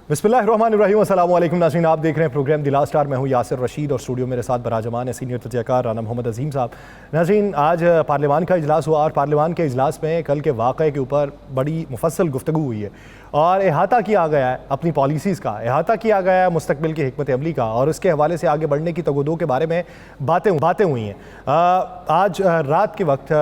बिस्मिल्लाहिर्रहमानिर्रहीम। अस्सलाम वालेकुम नाज़रीन, आप देख रहे हैं प्रोग्राम द लास्ट आवर। मैं हूं यासिर रशीद और स्टूडियो मेरे साथ बराजमान है सीनियर तजज़ियाकार राना मोहम्मद अजीम साहब। नाज़रीन, आज पार्लियामान का इजलास हुआ और पार्लियामान के इजलास में कल के वाक़े के ऊपर बड़ी मुफस्सल गुफ्तगू हुई है और अहाता किया गया है अपनी पॉलिसीज़ का, अहाता किया गया है मुस्तकबिल की हिकमत अमली का और उसके हवाले से आगे बढ़ने की तगोदो के बारे में बातें हुई हैं। आज रात के वक्त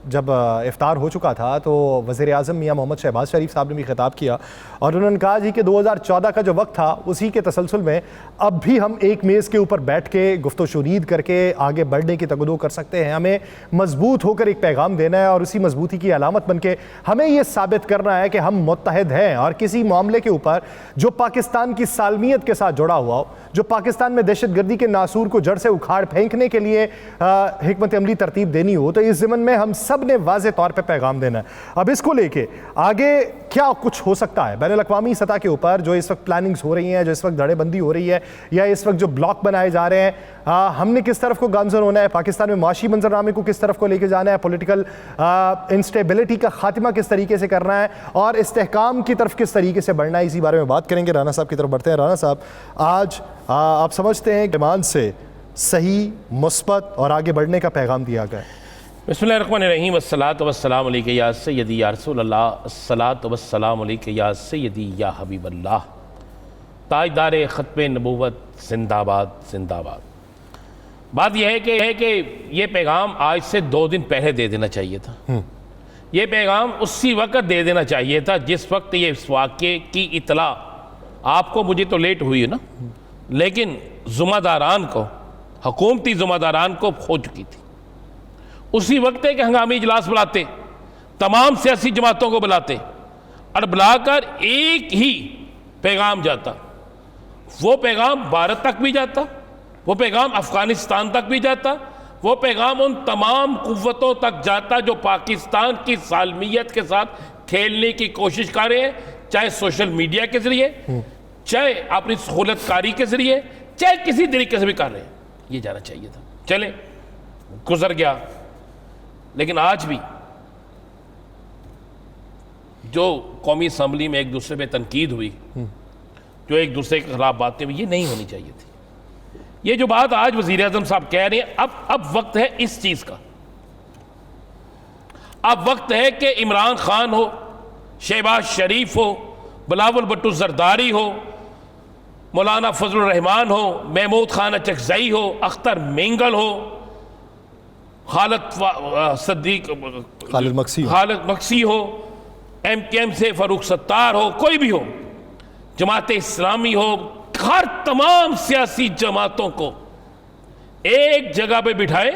जब इफ्तार हो चुका था तो वज़ीर आज़म मियाँ मोहम्मद शहबाज शरीफ साहब ने भी खिताब किया और उन्होंने कहा जी कि 2014 का जो वक्त था उसी के तसलसल में अब भी हम एक मेज़ के ऊपर बैठ के गुफ्तो शुनीद करके आगे बढ़ने की तगदो कर सकते हैं। हमें मजबूत होकर एक पैगाम देना है और उसी मजबूती की अलामत बन के हमें ये साबित करना है कि हम मुत्तहिद हैं और किसी मामले के ऊपर जो पाकिस्तान की सालमियत के साथ जुड़ा हुआ हो, जो पाकिस्तान में दहशत गर्दी के नासूर को जड़ से उखाड़ फेंकने के लिए हिकमत अमली तरतीब देनी हो, तो इस ज़िमन में हम सब ने वाज़े तौर पे पैगाम देना है। अब इसको लेके आगे क्या कुछ हो सकता है बैनुल अक़वामी सतह के ऊपर, जो इस वक्त प्लानिंग्स हो रही हैं, जो इस वक्त धड़ेबंदी हो रही है या इस वक्त जो ब्लॉक बनाए जा रहे हैं, हमने किस तरफ को गामजन होना है, पाकिस्तान में माशी मंजरनामे को किस तरफ को लेके जाना है, पॉलिटिकल इंस्टेबिलिटी का खात्मा किस तरीके से करना है और इस्तेहकाम की तरफ किस तरीके से बढ़ना है, इसी बारे में बात करेंगे। राना साहब की तरफ बढ़ते हैं। राना साहब, आज आप समझते हैं डिमांड से सही, मुस्बत और आगे बढ़ने का पैगाम दिया गया है? बिस्मिल्लाहिर्रहमानिर्रहीम। अस्सलातु वस्सलामु अलैका या सय्यदी या रसूलल्लाह, अस्सलातु वस्सलामु अलैका या सय्यदी या हबीबल्लाह। ताजदार ख़त्म नबूवत जिंदाबाद जिंदाबाद। बात यह है कि ये पैगाम आज से 2 दिन पहले दे देना चाहिए था। ये पैगाम उसी वक्त दे देना चाहिए था जिस वक्त ये इस वाक़े की इतला आपको, मुझे तो लेट हुई है ना, लेकिन ज़िम्मेदारान को, हुकूमती ज़िम्मेदारान को हो चुकी थी। उसी वक्त एक हंगामी इजलास बुलाते, तमाम सियासी जमातों को बुलाते और बुलाकर एक ही पैगाम जाता। वो पैगाम भारत तक भी जाता, वो पैगाम अफ़गानिस्तान तक भी जाता, वो पैगाम उन तमाम कुव्वतों तक जाता जो पाकिस्तान की सालमियत के साथ खेलने की कोशिश कर रहे हैं, चाहे सोशल मीडिया के ज़रिए, चाहे अपनी सहूलतकारी के ज़रिए, चाहे किसी तरीके से भी कर रहे हैं। ये जाना चाहिए था। चले, गुजर गया। लेकिन आज भी जो कौमी असम्बली में एक दूसरे पे तनकीद हुई, जो एक दूसरे के खिलाफ बातें हुई, ये नहीं होनी चाहिए थी। ये जो बात आज वज़ीर आज़म साहब कह रहे हैं, अब वक्त है इस चीज़ का। अब वक्त है कि इमरान खान हो, शहबाज शरीफ हो, बिलावल भुट्टो ज़रदारी हो, मौलाना फजलुर रहमान हो, महमूद खान अचकज़ई हो, अख्तर मेंगल हो, खालिद मक्सी हो, MKM से फ़ारूक सत्तार हो, कोई भी हो, जमात इस्लामी हो, हर तमाम सियासी जमातों को एक जगह पे बिठाए,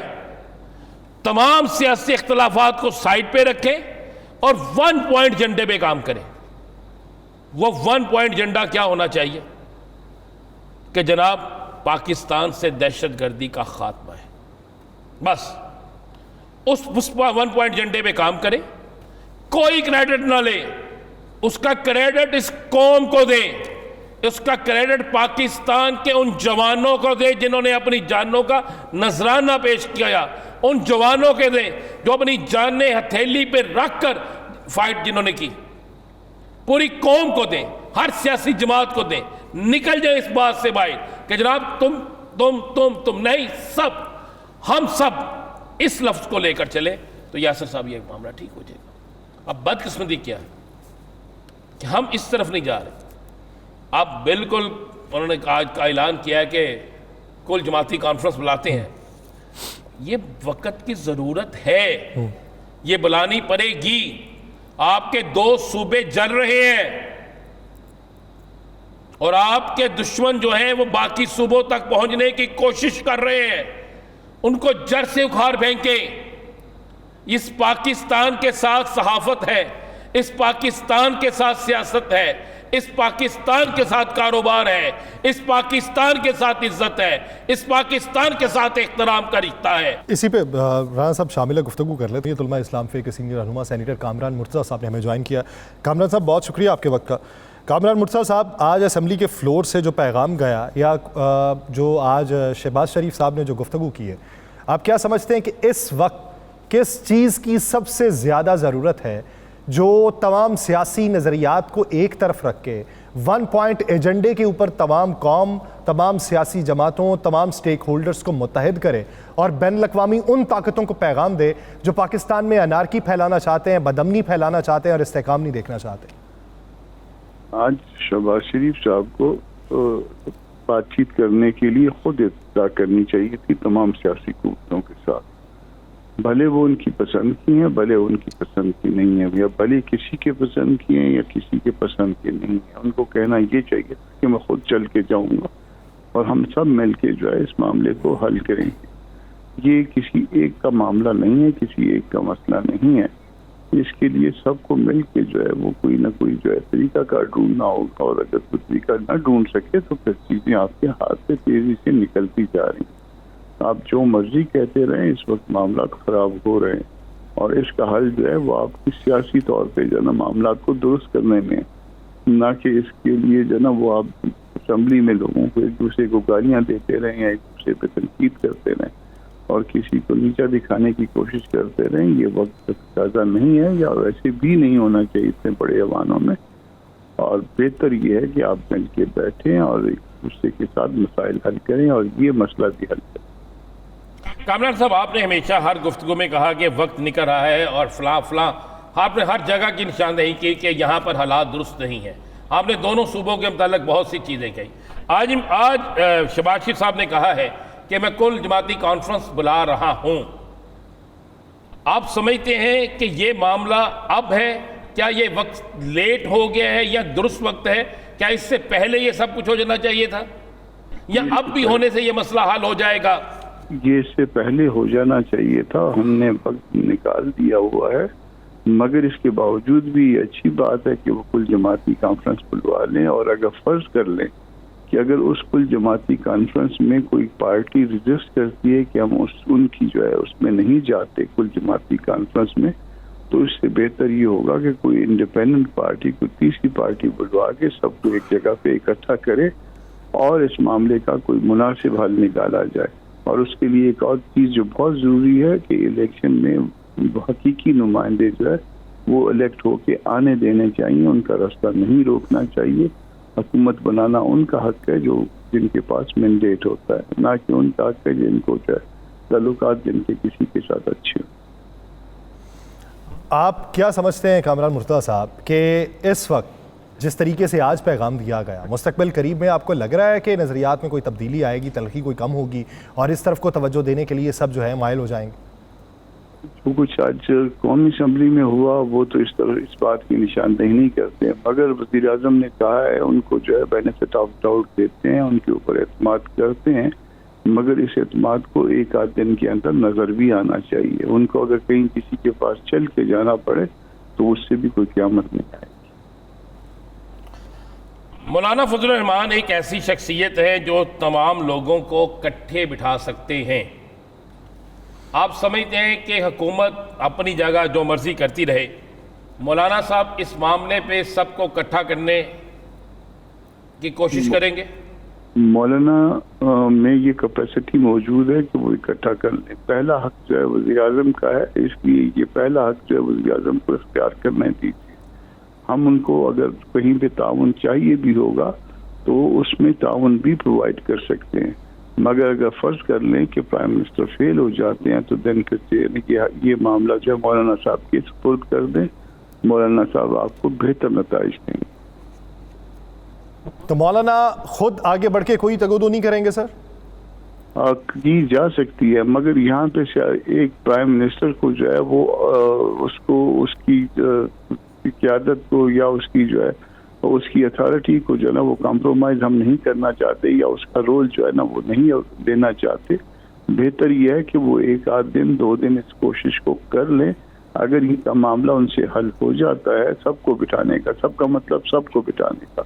तमाम सियासी इख्तलाफात को साइड पे रखें और 1 पॉइंट एजेंडे पे काम करें। वो 1 पॉइंट एजेंडा क्या होना चाहिए कि जनाब पाकिस्तान से दहशत गर्दी का खात्मा है। बस उस 1 पॉइंट एजेंडे पे काम करें, कोई क्रेडिट ना ले, उसका क्रेडिट इस कौम को दे, उसका क्रेडिट पाकिस्तान के उन जवानों को दे जिन्होंने अपनी जानों का नजराना पेश किया, उन जवानों के दे जो अपनी जानें हथेली पे रख कर फाइट जिन्होंने की, पूरी कौम को दें, हर सियासी जमात को दें। निकल जाए इस बात से बाहर कि जनाब तुम नहीं, सब, हम सब इस लफ्ज़ को लेकर चले तो यासिर साहब ये मामला ठीक हो जाएगा। अब बदकिस्मती क्या है कि हम इस तरफ नहीं जा रहे। अब बिल्कुल उन्होंने आज का ऐलान किया है कि कुल जमाती कॉन्फ्रेंस बुलाते हैं। ये वक्त की ज़रूरत है, ये बुलानी पड़ेगी। आपके 2 सूबे जल रहे हैं और आपके दुश्मन जो हैं वो बाकी सूबों तक पहुंचने की कोशिश कर रहे हैं। उनको जड़ से उखाड़ फेंके। इस पाकिस्तान के साथ सहाफत है, इस पाकिस्तान के साथ सियासत है, इस पाकिस्तान के साथ कारोबार है, इस पाकिस्तान के साथ इज्जत है, इस पाकिस्तान के साथ एहतराम का रिश्ता है। इसी पे राना साहब शामिल गुफ्तगू कर लेते हैं। तुलमा इस्लाम फे के सीनियर रहनुमा सेनेटर कामरान मुर्तज़ा साहब ने हमें ज्वाइन किया। कामरान साहब, बहुत शुक्रिया आपके वक्त का। कामरान मुर्तज़ा साहब, आज असम्बली के फ्लोर से जो पैगाम गया या जो आज शहबाज शरीफ साहब ने जो गुफ्तगू की है, आप क्या समझते हैं कि इस वक्त किस चीज़ की सबसे ज़्यादा ज़रूरत है जो तमाम सियासी नज़रियात को एक तरफ रख के 1 पॉइंट एजेंडे के ऊपर तमाम कौम, तमाम सियासी जमातों, तमाम स्टेक होल्डर्स को मुत्तहिद करे और बैनुल-अक़वामी उन ताकतों को पैगाम दे जो पाकिस्तान में अनारकी फैलाना चाहते हैं, बदअमनी फैलाना चाहते हैं और इस्तेहकाम नहीं देखना चाहते? आज शहबाज शरीफ साहब को बातचीत करने के लिए खुद इब्तिदा करनी चाहिए थी तमाम सियासी कुव्वतों के साथ। भले वो उनकी पसंद की हैं, भले उनकी पसंद की नहीं है, या भले किसी के पसंद की हैं या किसी के पसंद के नहीं है। उनको कहना ये चाहिए कि मैं खुद चल के जाऊंगा और हम सब मिल के जो है इस मामले को हल करेंगे। ये किसी एक का मामला नहीं है, किसी एक का मसला नहीं है। इसके लिए सबको मिल के जो है वो कोई ना कोई जो है तरीकाकार ढूंढना होगा, और अगर कोई तरीका ना ढूंढ सके तो फिर चीजें आपके हाथ से तेजी से निकलती जा रही हैं। आप जो मर्जी कहते रहें, इस वक्त मामला खराब हो रहे हैं और इसका हल जो है वो आपकी सियासी तौर पे जो है ना मामला को दुरुस्त करने में, ना कि इसके लिए जो है ना वो आप असम्बली में लोगों को एक दूसरे को गालियां देते रहें या एक दूसरे पे तनकीद करते रहें और किसी को नीचा दिखाने की कोशिश करते रहें। ये वक्त ताज़ा नहीं है, या वैसे भी नहीं होना चाहिए इतने बड़े अवानों में। और बेहतर ये है कि आप मिल के बैठें और एक दूसरे के साथ मसाइल हल करें और ये मसला भी हल करें। कामरान साहब, आपने हमेशा हर गुफ्तगू में कहा कि वक्त निकल रहा है और फलां आपने हर जगह की निशानदेही की कि यहाँ पर हालात दुरुस्त नहीं है। आपने दोनों सूबों के मुताल्लिक बहुत सी चीज़ें कही। आज शहबाज शरीफ साहब ने कहा है कि मैं कुल जमाती कॉन्फ्रेंस बुला रहा हूं। आप समझते हैं कि ये मामला अब है? क्या ये वक्त लेट हो गया है या दुरुस्त वक्त है? क्या इससे पहले ये सब कुछ हो जाना चाहिए था, या अब भी होने से ये मसला हल हो जाएगा? ये इससे पहले हो जाना चाहिए था। हमने वक्त निकाल दिया हुआ है, मगर इसके बावजूद भी ये अच्छी बात है कि वो कुल जमाती कॉन्फ्रेंस बुलवा लें। और अगर फर्ज कर लें कि अगर उस कुल जमाती कॉन्फ्रेंस में कोई पार्टी रजिस्ट करती है कि हम उनकी जो है उसमें नहीं जाते कुल जमाती कॉन्फ्रेंस में, तो इससे बेहतर ये होगा कि कोई इंडिपेंडेंट पार्टी, कोई तीसरी पार्टी बुलवा के सबको एक जगह पे इकट्ठा करे और इस मामले का कोई मुनासिब हल निकाला जाए। और उसके लिए एक और चीज़ जो बहुत ज़रूरी है कि इलेक्शन में हकीकी नुमाइंदे जो है वो इलेक्ट होके आने देने चाहिए, उनका रास्ता नहीं रोकना चाहिए। हुकूमत बनाना उनका हक है जो जिनके पास मैंडेट होता है, ना कि उनका हक है जिनको जो है ताल्लुकात जिनके किसी के साथ अच्छे हो। आप क्या समझते हैं कामरान मुर्तज़ा साहब कि इस वक्त जिस तरीके से आज पैगाम दिया गया, मुस्तकबिल करीब में आपको लग रहा है कि नज़रियात में कोई तब्दीली आएगी, तलखी कोई कम होगी और इस तरफ को तवज्जो देने के लिए सब जो है माइल हो जाएंगे? जो कुछ आज कौमी असम्बली में हुआ वो तो इस बात की निशानदेही नहीं करते हैं, मगर वज़ीर आज़म ने कहा है उनको जो है बेनिफिट ऑफ डाउट देते हैं, उनके ऊपर एतमाद करते हैं, मगर इस एतमाद को एक आध दिन के अंदर नज़र भी आना चाहिए। उनको अगर कहीं किसी के पास चल के जाना पड़े तो उससे भी कोई क़यामत नहीं आएगी। मौलाना फजलुर रहमान एक ऐसी शख्सियत है जो तमाम लोगों को इकट्ठे बिठा सकते हैं। आप समझते हैं कि हुकूमत अपनी जगह जो मर्जी करती रहे, मौलाना साहब इस मामले पे सबको इकट्ठा करने की कोशिश करेंगे? मौलाना में ये कैपेसिटी मौजूद है कि वो इकट्ठा कर लें। पहला हक जो है वज़ीर आज़म का है, इसलिए ये पहला हक जो है वज़ीर आज़म को इख्तियार करने दीजिए। हम उनको अगर कहीं पे ताउन चाहिए भी होगा तो उसमें ताउन भी प्रोवाइड कर सकते हैं, मगर अगर फर्ज कर लें कि प्राइम मिनिस्टर फेल हो जाते हैं तो दिन कि ये मामला जो है मौलाना साहब के सुपुर्द कर दें, मौलाना साहब आपको बेहतर नताइज देंगे। तो मौलाना खुद आगे बढ़ के कोई तगोदो नहीं करेंगे सर? की जा सकती है, मगर यहाँ पे एक प्राइम मिनिस्टर को जो है वो उसको उसकी क़यादत को या उसकी जो है उसकी अथॉरिटी को जो है ना वो कॉम्प्रोमाइज़ हम नहीं करना चाहते, या उसका रोल जो है ना वो नहीं देना चाहते। बेहतर यह है कि वो एक आध दिन 2 दिन इस कोशिश को कर लें। अगर इनका मामला उनसे हल हो जाता है सबको बिठाने का, सबका मतलब सबको बिठाने का,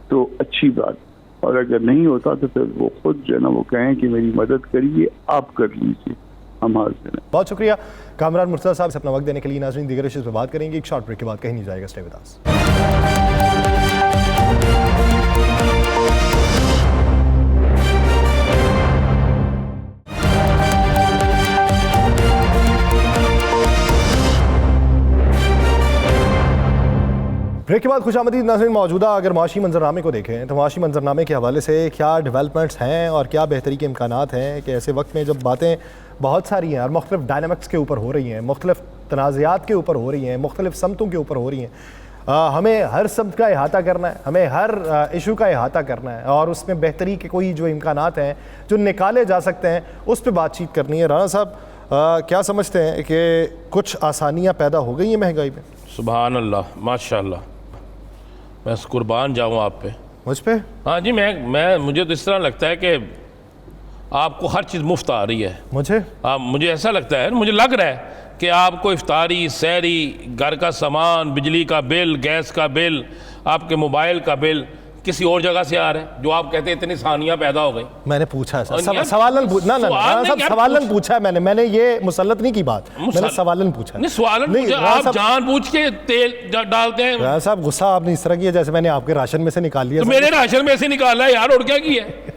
तो अच्छी बात। और अगर नहीं होता तो फिर वो खुद जो है ना वो कहें कि मेरी मदद करिए, आप कर लीजिए, हम हाजिर हैं। बहुत शुक्रिया कामरान मुर्तज़ा साहब से अपना वक्त देने के लिए। नाज़रीन, दीगर इश्यूज़ पर बात करेंगे एक शॉर्ट ब्रेक के बाद, कहीं नहीं जाएगा, स्टे विद अस। ब्रेक के बाद खुशामदीद नाज़रीन, मौजूदा अगर माशी मंजरनामे को देखें तो माशी मंजरनामे के हवाले से क्या डेवलपमेंट्स हैं और क्या बेहतरी के इम्कानात हैं कि ऐसे वक्त में जब बातें बहुत सारी हैं और मुख्तलिफ डायनामिक्स के ऊपर हो रही हैं, मुख्तलिफ तनाज़ात के ऊपर हो रही हैं, मुख्तलिफ समतों के ऊपर हो रही हैं, हमें हर समत का अहाता करना है, हमें हर इशू का अहाता करना है और उसमें बेहतरी के कोई जो इम्कानात हैं जो निकाले जा सकते हैं उस पर बातचीत करनी है। राना साहब, क्या समझते हैं कि कुछ आसानियाँ पैदा हो गई हैं महंगाई में? सुभान अल्लाह, माशाअल्लाह, मैं कुर्बान जाऊँ आप पे, मुझ पे। हाँ जी, मैं मुझे तो इस तरह लगता है कि आपको हर चीज़ मुफ्त आ रही है। मुझे ऐसा लगता है, मुझे लग रहा है कि आपको इफ्तारी, सहरी, घर का सामान, बिजली का बिल, गैस का बिल, आपके मोबाइल का बिल किसी और जगह से आ रहा है, जो आप कहते हैं इतनी आसानियाँ पैदा हो गई। मैंने पूछा है सवालन पूछा है, मैंने ये मुसल्लत नहीं की बात, मैंने सवालन पूछा है। सवालन आप जानबूझ के तेल डालते हैं। साहब गुस्सा आपने इस तरह किया जैसे मैंने आपके राशन में से निकाल लिया। तो मेरे राशन में से निकाला है यार, और क्या किया है?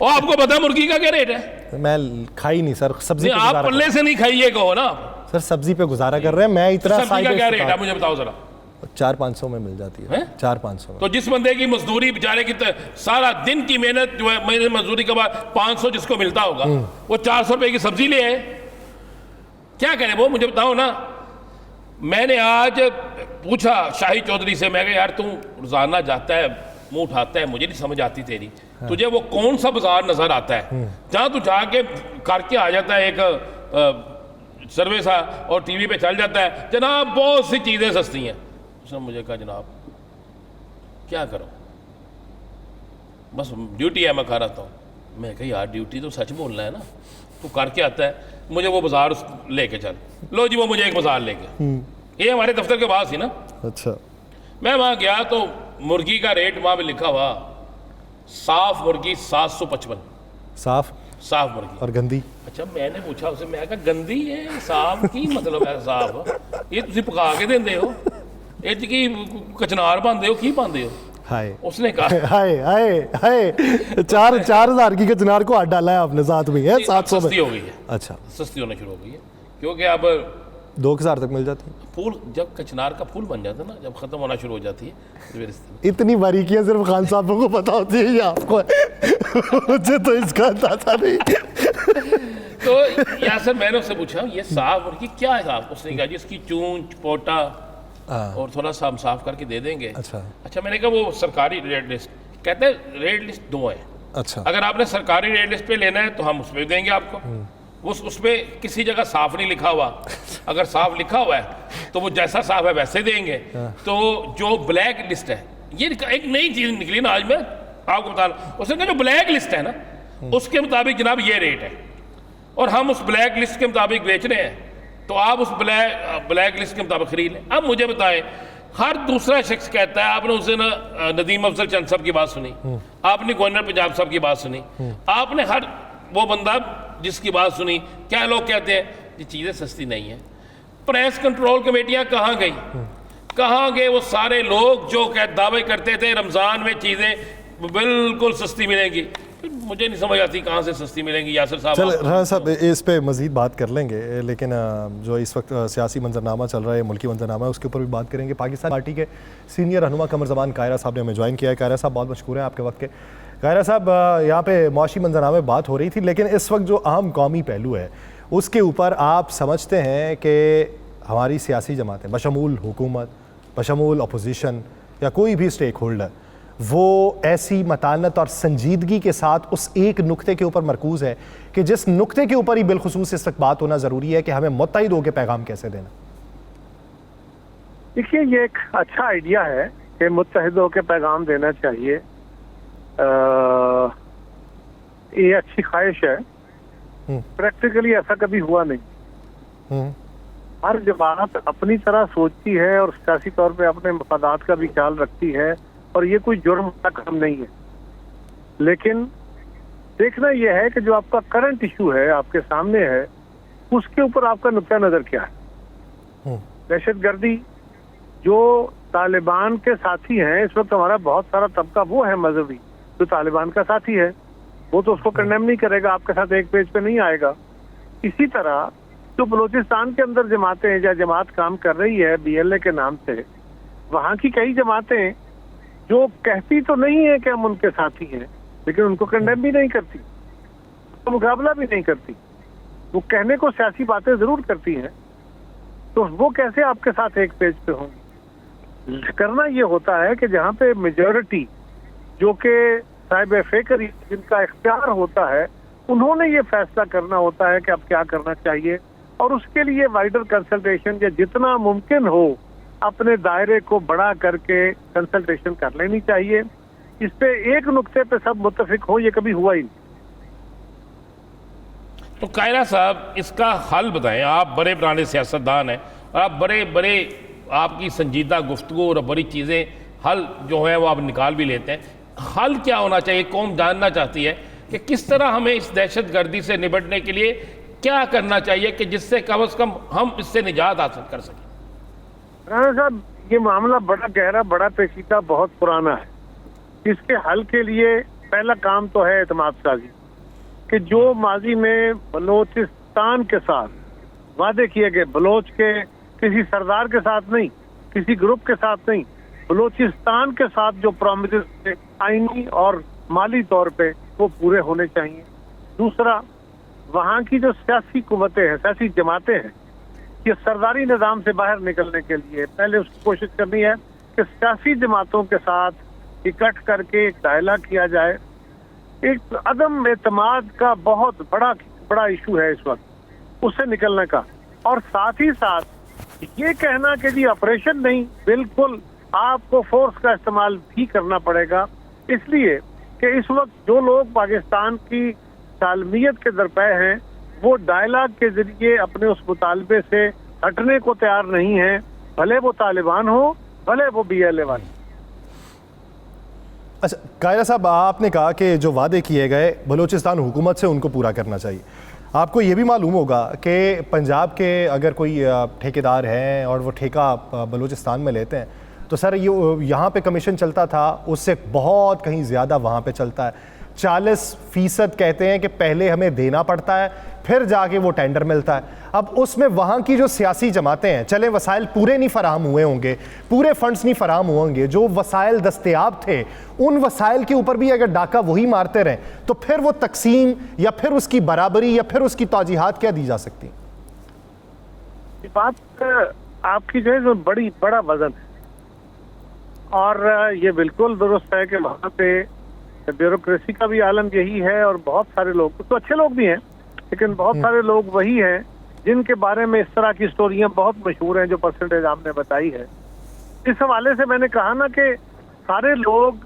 और आपको पता मुर्गी का क्या रेट है? मैं खाई नहीं सर, सब्जी आप पल्ले से नहीं खाइए कहो ना सर, सब्जी पे गुजारा कर रहे हैं। मैं इतना सब्जी का क्या रेट है मुझे बताओ जरा। 400-500 में मिल जाती है, 400-500 में। तो जिस बंदे की मजदूरी बेचारे की सारा दिन की मेहनत जो है, महीने मजदूरी के बाद 500 जिसको मिलता होगा, वो 400 रुपए की सब्जी ले आए, क्या करें वो मुझे बताओ ना। मैंने आज पूछा शाही चौधरी से, मैं कहा यार तू रोजाना जाता है, मुंह उठाता है, मुझे नहीं समझ आती तेरी, तुझे वो कौन सा बाजार नजर आता है जहां तू जाके करके आ जाता है एक सर्वे सा और टीवी पे चल जाता है, जनाब बहुत सी चीजें सस्ती हैं। उसने मुझे कहा जनाब क्या करो, बस ड्यूटी है, मैं खा रहा हूँ। मैं कहा यार ड्यूटी तो सच बोलना है ना, तू करके आता है, मुझे वो बाजार लेके चल। लो जी, वो मुझे एक बाजार लेके, ये हमारे दफ्तर के पास ही ना। अच्छा। मैं वहां गया तो मुर्गी का रेट वहां पे लिखा हुआ, साफ मुर्गी 755। साफ मुर्गी। और गंदी? अच्छा, मैंने पूछा उसे, मैं कहा गंदी है साफ की मतलब है साफ ये तुम पका के देंदे हो, ये की कचनार पाते हो, की पाते हो? हाय। उसने कहा हाय हाय हाय 4,000 की कचनार को हाथ डाला है आपने, साथ में है 700 में। सस्ती हो गई है। अच्छा, सस्ती होना शुरू हो गई है क्योंकि अब 2000 तक मिल जाती है। फूल जब कचनार का फूल बन जाता है ना, जब खत्म होना शुरू हो जाती है। इतनी बारीकियां सिर्फ खान साहब को पता होती है, ये आपको मुझे तो इसका अंदाजा नहीं। तो यासर मैंने उससे पूछा ये साफ मुर्गी क्या है साफ? उसने कहा जी इसकी चूंच, पोटा और थोड़ा सा हम साफ करके दे देंगे। अच्छा मैंने कहा वो सरकारी रेट लिस्ट, कहते हैं रेट लिस्ट 2 है। अच्छा, अगर आपने सरकारी रेट लिस्ट पे लेना है तो हम उस पर देंगे आपको। उस पर किसी जगह साफ नहीं लिखा हुआ, अगर साफ लिखा हुआ है तो वो जैसा साफ है वैसे देंगे। तो जो ब्लैक लिस्ट है, ये एक नई चीज निकली ना आज, मैं आपको बता रहा हूं। उसने कहा जो ब्लैक लिस्ट है ना, उसके मुताबिक जनाब ये रेट है और हम उस ब्लैक लिस्ट के मुताबिक बेच रहे हैं, तो आप उस ब्लैक लिस्ट के मुताबिक खरीद लें। अब मुझे बताएं, हर दूसरा शख्स कहता है, आपने उस दिन नदीम अफजल चंद साहब की बात सुनी, आपने गवर्नर पंजाब साहब की बात सुनी, आपने हर वो बंदा जिसकी बात सुनी, क्या लोग कहते हैं ये चीज़ें सस्ती नहीं है। प्रेस कंट्रोल कमेटियां कहाँ गई, कहाँ गए वो सारे लोग जो दावे करते थे रमज़ान में चीज़ें बिल्कुल सस्ती मिलेंगी? मुझे नहीं समझ आती कहाँ से सस्ती मिलेंगी। यासर साहब, चल राना साहब इस पे मज़ीद बात कर लेंगे, लेकिन जो इस वक्त सियासी मंजरनामा चल रहा है, मुल्की मंजरनामा है, उसके ऊपर भी बात करेंगे। पाकिस्तान पार्टी के सीनियर रहनुमा कमर ज़मान कायरा साहब ने हमें ज्वाइन किया है। कायरा साहब बहुत मशकूर हैं आपके वक्त के। कायरा साहब, यहाँ पे मुआशी मंजरनामे में बात हो रही थी, लेकिन इस वक्त जो अहम कौमी पहलू है उसके ऊपर आप समझते हैं कि हमारी सियासी जमातें बशमूल हुकूमत, बशमूल अपोजिशन या कोई भी स्टेक होल्डर, वो ऐसी मतानत और संजीदगी के साथ उस एक नुक्ते के ऊपर मरकूज़ है कि जिस नुक्ते के ऊपर ही बिलखुसूस इस वक्त बात होना ज़रूरी है कि हमें मुत्तहिद होकर पैगाम कैसे देना? देखिए, ये एक अच्छा आइडिया है कि मुत्तहिद होकर पैगाम देना चाहिए। ये अच्छी ख्वाहिश है, प्रैक्टिकली ऐसा कभी हुआ नहीं। हर जमात अपनी तरह सोचती है और सियासी तौर पे अपने मफादात का भी ख्याल रखती है, और ये कोई जुर्म का काम नहीं है। लेकिन देखना यह है कि जो आपका करंट इशू है, आपके सामने है, उसके ऊपर आपका नुक्ता नजर क्या है। दहशतगर्दी जो तालिबान के साथी हैं, इस वक्त हमारा बहुत सारा तबका वो है मजहबी जो तालिबान का साथी है, वो तो उसको कंडेम नहीं करेगा, आपके साथ एक पेज पे नहीं आएगा। इसी तरह जो बलूचिस्तान के अंदर जमातें या जमात काम कर रही है BLA के नाम से, वहाँ की कई जमातें जो कहती तो नहीं है कि हम उनके साथी हैं, लेकिन उनको कंडेम भी नहीं करती, तो मुकाबला भी नहीं करती, वो कहने को सियासी बातें जरूर करती हैं, तो वो कैसे आपके साथ एक पेज पे होंगी? करना ये होता है कि जहाँ पे मेजॉरिटी जो कि साहिब फिक्र जिनका इख्तियार होता है, उन्होंने ये फैसला करना होता है कि अब क्या करना चाहिए, और उसके लिए वाइडर कंसल्टेशन या जितना मुमकिन हो अपने दायरे को बड़ा करके कंसल्टेशन कर लेनी चाहिए। इस पे एक नुक्ते पे सब मुत्तफिक हो, ये कभी हुआ ही नहीं। तो कायरा साहब, इसका हल बताएं। आप बड़े पुराने सियासतदान हैं और आप बड़े आपकी संजीदा गुफ्तगू और बड़ी चीज़ें हल जो है वो आप निकाल भी लेते हैं। हल क्या होना चाहिए? कौम जानना चाहती है कि किस तरह हमें इस दहशतगर्दी से निपटने के लिए क्या करना चाहिए कि जिससे कम से कम हम इससे निजात हासिल कर सकें। राणा साहब, ये मामला बड़ा गहरा, बड़ा पेचीदा, बहुत पुराना है। इसके हल के लिए पहला काम तो है एतमाद साजी, कि जो माजी में बलोचिस्तान के साथ वादे किए गए, बलोच के किसी सरदार के साथ नहीं, किसी ग्रुप के साथ नहीं, बलोचिस्तान के साथ जो प्रॉमिसेस थे आईनी और माली तौर पे, वो पूरे होने चाहिए। दूसरा, वहाँ की जो सियासी कुव्वतें हैं, सियासी जमातें हैं, ये सरदारी निज़ाम से बाहर निकलने के लिए पहले उसकी कोशिश करनी है कि सियासी जमातों के साथ इकट्ठ करके एक डायलॉग किया जाए। एक अदम एतमाद का बहुत बड़ा इशू है इस वक्त, उससे निकलने का। और साथ ही साथ ये कहना कि जी ऑपरेशन नहीं, बिल्कुल आपको फोर्स का इस्तेमाल भी करना पड़ेगा, इसलिए कि इस वक्त जो लोग पाकिस्तान की सालमियत के दरपे हैं, वो डायलॉग के जरिए अपने उस मुतालबे से हटने को तैयार नहीं है, भले वो तालिबान हो, भले वो BLA वाले। अच्छा कायरा साहब, आपने कहा कि जो वादे किए गए बलूचिस्तान हुकूमत से उनको पूरा करना चाहिए। आपको ये भी मालूम होगा कि पंजाब के अगर कोई ठेकेदार हैं और वो ठेका बलूचिस्तान में लेते हैं, तो सर ये यहाँ पे कमीशन चलता था, उससे बहुत कहीं ज़्यादा वहाँ पे चलता है। 40% कहते हैं कि पहले हमें देना पड़ता है, फिर जाके वो टेंडर मिलता है। अब उसमें वहाँ की जो सियासी जमातें हैं, चले वसाइल पूरे नहीं फराहम हुए होंगे, पूरे फंड्स नहीं फराहम हुए होंगे, जो वसाइल दस्तयाब थे उन वसाइल के ऊपर भी अगर डाका वही मारते रहें, तो फिर वो तकसीम या फिर उसकी बराबरी या फिर उसकी तौजीहात क्या दी जा सकती? ये बात आपकी जो है बड़ा वजन है, और ये बिल्कुल दुरुस्त है कि वहाँ पे ब्यूरोक्रेसी का भी आलम यही है, और बहुत सारे लोग तो अच्छे लोग भी हैं, लेकिन बहुत सारे लोग वही हैं जिनके बारे में इस तरह की स्टोरियां बहुत मशहूर हैं जो परसेंटेज आपने बताई है। इस हवाले से मैंने कहा ना कि सारे लोग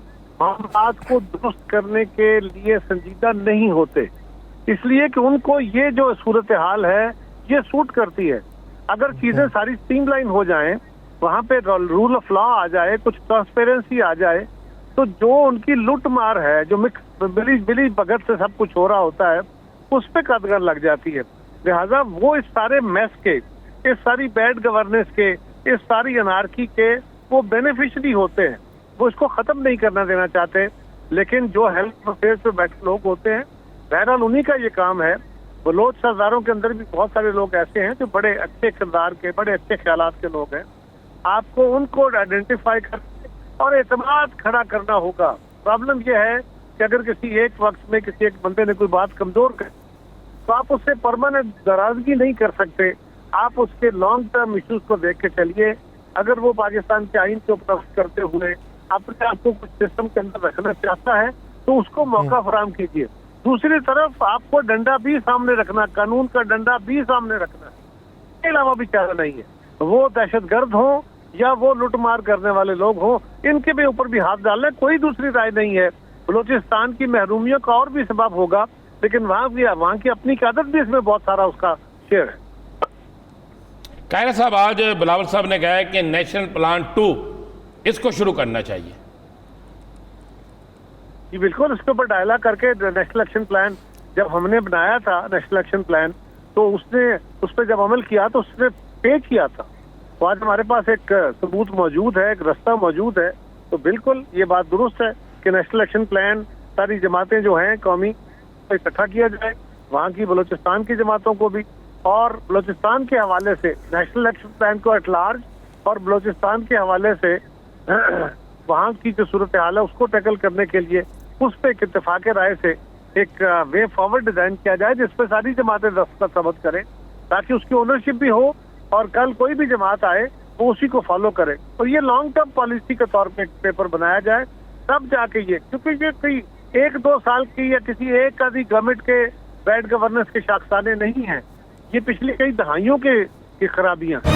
मामलात को दुरुस्त करने के लिए संजीदा नहीं होते, इसलिए कि उनको ये जो सूरत हाल है ये सूट करती है। अगर चीजें सारी स्ट्रीमलाइन हो जाएं, वहाँ पे रूल ऑफ लॉ आ जाए, कुछ ट्रांसपेरेंसी आ जाए, तो जो उनकी लूट मार है, जो मिक्स बिली भगत से सब कुछ हो रहा होता है, उस पे कदगर लग जाती है। लिहाजा वो इस सारे मेस के, इस सारी बैड गवर्नेंस के, इस सारी अनार्की के वो बेनिफिशरी होते हैं, वो इसको खत्म नहीं करना देना चाहते। लेकिन जो हेल्थ अफेयर्स पे बैठे लोग होते हैं, बहरहाल उन्हीं का ये काम है। बलोच सरदारों के अंदर भी बहुत सारे लोग ऐसे हैं जो बड़े अच्छे किरदार के, बड़े अच्छे ख्यालात के लोग हैं। आपको उनको आइडेंटिफाई कर और एतमाद खड़ा करना होगा। प्रॉब्लम यह है कि अगर किसी एक वक्त में किसी एक बंदे ने कोई बात कमजोर कर, तो आप उससे परमानेंट नाराजगी नहीं कर सकते। आप उसके लॉन्ग टर्म इश्यूज को देख के चलिए। अगर वो पाकिस्तान के आइन को उपलब्ध करते हुए अपने आप को कुछ सिस्टम के अंदर रखना चाहता है, तो उसको मौका फराहम कीजिए। दूसरी तरफ आपको डंडा भी सामने रखना, कानून का डंडा भी सामने रखना है, इसके अलावा भी चारा नहीं है। वो दहशतगर्द हो या वो लूटमार करने वाले लोग हों, इनके भी ऊपर भी हाथ डालना, कोई दूसरी राय नहीं है। बलूचिस्तान की महरूमियों का और भी सबब होगा, लेकिन वहाँ की अपनी क़यादत भी इसमें बहुत सारा उसका शेयर है। कायरा साहब, आज बिलावल साहब ने कहा है कि नेशनल प्लान 2 इसको शुरू करना चाहिए। जी बिल्कुल, इसके ऊपर डायलॉग करके नेशनल एक्शन प्लान जब हमने बनाया था, नेशनल एक्शन प्लान, तो उसने उस पर जब अमल किया तो उसने पे किया था। तो आज हमारे पास एक सबूत मौजूद है, एक रास्ता मौजूद है। तो बिल्कुल ये बात दुरुस्त है कि नेशनल एक्शन प्लान सारी जमातें जो हैं कौमी इकट्ठा किया जाए, वहाँ की बलूचिस्तान की जमातों को भी, और बलूचिस्तान के हवाले से नेशनल एक्शन प्लान को एट लार्ज, और बलूचिस्तान के हवाले से वहाँ की जो सूरत हाल है उसको टैकल करने के लिए उस पर एक इत्तेफाक राय से एक वे फॉरवर्ड डिजाइन किया जाए जिसपे सारी जमातें दस्तखत सबत करें, ताकि उसकी ओनरशिप भी हो और कल कोई भी जमात आए वो उसी को फॉलो करे। और ये लॉन्ग टर्म पॉलिसी के तौर पे एक पेपर बनाया जाए, तब जाके ये, क्योंकि ये कोई 1-2 साल की या किसी एक आधी गवर्नमेंट के बैड गवर्नेंस के शाखसाने नहीं है, ये पिछली कई दहाइयों की खराबियां हैं।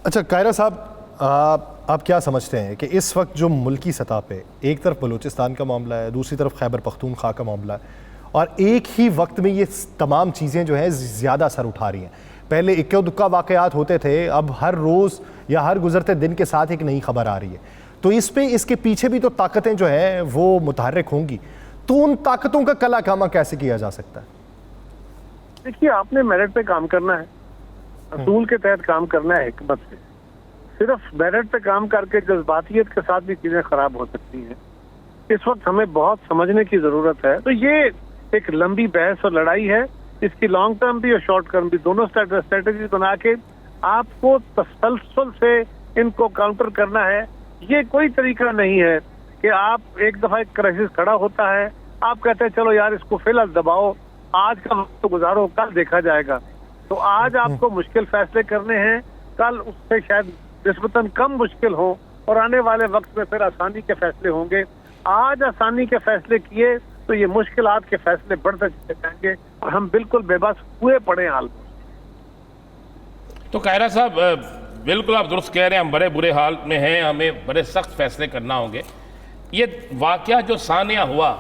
अच्छा कायरा साहब, आप क्या समझते हैं कि इस वक्त जो मुल्की सतह पे एक तरफ बलूचिस्तान का मामला है, दूसरी तरफ खैबर पख्तूनख्वा का मामला है, और एक ही वक्त में ये तमाम चीज़ें जो हैं ज़्यादा सर उठा रही हैं। पहले इक्का दुक्का वाक़यात होते थे, अब हर रोज़ या हर गुजरते दिन के साथ एक नई खबर आ रही है। तो इस पे इसके पीछे भी तो ताकतें जो हैं वो मुतहर्रिक होंगी, तो उन ताकतों का कला कामा कैसे किया जा सकता है? देखिए, आपने मेरिट पे काम करना है, असूल के तहत काम करना है, हिकमत से। सिर्फ मेरिट पे काम करके जज्बातियत के साथ भी चीजें खराब हो सकती हैं। इस वक्त हमें बहुत समझने की जरूरत है। तो ये एक लंबी बहस और लड़ाई है, इसकी लॉन्ग टर्म भी और शॉर्ट टर्म भी दोनों स्ट्रेटेजी बना के आपको तसलसल से इनको काउंटर करना है। ये कोई तरीका नहीं है कि आप एक दफा एक क्राइसिस खड़ा होता है, आप कहते हैं चलो यार इसको फिलहाल दबाओ, आज का वक्त तो गुजारो, कल देखा जाएगा। तो आज आपको मुश्किल फैसले करने हैं, कल उससे शायद निस्बतन कम मुश्किल हो और आने वाले वक्त में फिर आसानी के फैसले होंगे। आज आसानी के फैसले किए तो ये मुश्किलात के फैसले बढ़ते चले जाएंगे और हम बिल्कुल बेबस हुए पड़े हाल में। तो कायरा साहब, बिल्कुल आप दुरुस्त कह रहे हैं, हम बड़े बुरे हाल में हैं, हमें बड़े सख्त फैसले करना होंगे। ये वाकया जो सानिया हुआ,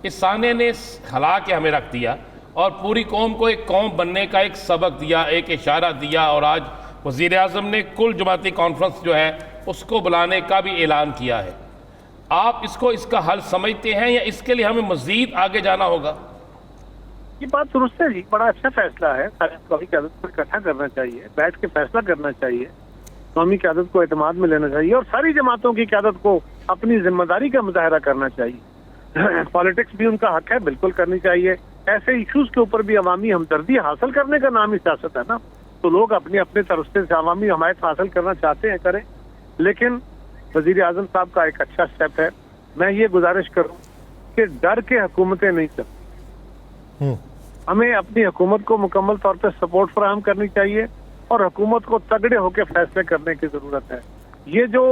इस साने ने हला के हमें रख दिया और पूरी कौम को एक कौम बनने का एक सबक दिया, एक इशारा दिया। और आज वज़ीर आज़म ने कुल जमाती कॉन्फ्रेंस जो है उसको बुलाने का भी ऐलान किया है। आप इसको इसका हल समझते हैं या इसके लिए हमें मज़ीद आगे जाना होगा? ये बात दुरुस्त है जी, बड़ा अच्छा फैसला है। कौमी क़यादत को इकट्ठा करना चाहिए, बैठ के फैसला करना चाहिए, कौमी क़यादत को एतमाद में लेना चाहिए और सारी जमातों की क़यादत को अपनी जिम्मेदारी का मुजाहरा करना चाहिए। पॉलिटिक्स भी उनका हक है, बिल्कुल करनी चाहिए। ऐसे इशूज के ऊपर भी अवामी हमदर्दी हासिल करने का नाम ही सियासत है ना। तो लोग अपनी अपने तरफ से अवामी हमायत हासिल करना चाहते हैं, करें। लेकिन वज़ीर आज़म साहब का एक अच्छा स्टेप है। मैं ये गुजारिश करूं कि डर के हुकूमतें नहीं चलती, हमें अपनी हुकूमत को मुकम्मल तौर पर सपोर्ट फराहम करनी चाहिए और हुकूमत को तगड़े होकर फैसले करने की जरूरत है। ये जो